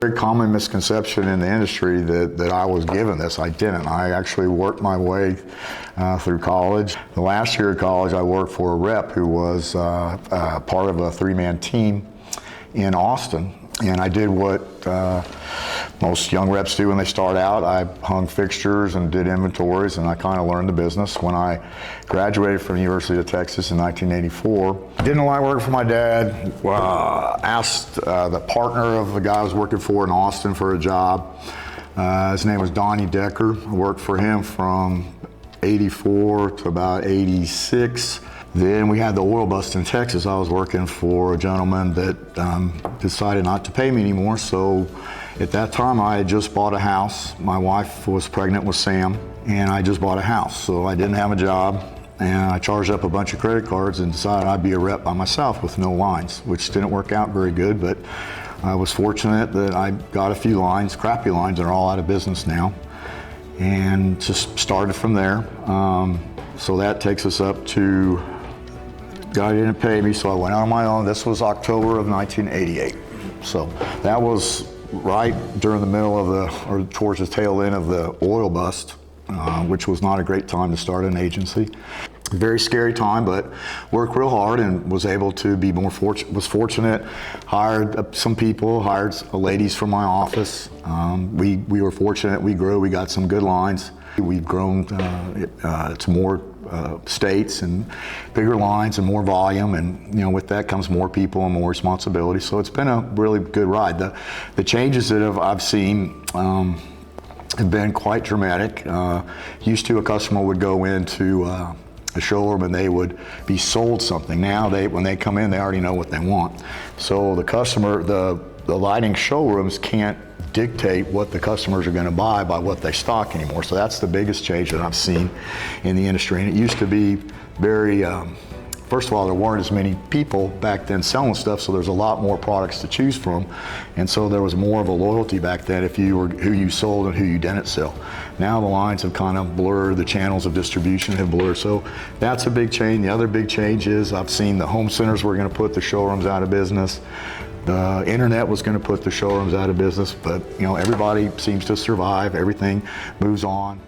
Very common misconception in the industry that I was given this. I didn't. I actually worked my way through college. The last year of college, I worked for a rep who was part of a three-man team in Austin. And I did what most young reps do when they start out. I hung fixtures and did inventories, and I kind of learned the business. When I graduated from the University of Texas in 1984, didn't like working for my dad. Asked the partner of the guy I was working for in Austin for a job. His name was Donnie Decker. I worked for him from 84 to about 86. Then we had the oil bust in Texas. I was working for a gentleman that decided not to pay me anymore. So at that time, I had just bought a house. My wife was pregnant with Sam, and I just bought a house. So I didn't have a job, and I charged up a bunch of credit cards and decided I'd be a rep by myself with no lines, which didn't work out very good, but I was fortunate that I got a few lines, crappy lines, that are all out of business now, and just started from there. So that takes us up to, guy didn't pay me, so I went out on my own. This was October of 1988. So that was right during the middle of or towards the tail end of the oil bust, which was not a great time to start an agency. Very scary time, but worked real hard and was able to be was fortunate, hired some people, hired ladies from my office. We were fortunate, we grew, we got some good lines. We've grown to more states and bigger lines and more volume, and with that comes more people and more responsibility. So it's been a really good ride. The changes that I've seen have been quite dramatic. Used to, a customer would go into a showroom and they would be sold something. Now when they come in, they already know what they want. So the customer, the lighting showrooms can't dictate what the customers are going to buy by what they stock anymore. So that's the biggest change that I've seen in the industry. And it used to be very, first of all, there weren't as many people back then selling stuff, so there's a lot more products to choose from. And so there was more of a loyalty back then if you were who you sold and who you didn't sell. Now the lines have kind of blurred, the channels of distribution have blurred. So that's a big change. The other big change is I've seen the home centers were going to put the showrooms out of business. The internet was going to put the showrooms out of business, but everybody seems to survive. Everything moves on.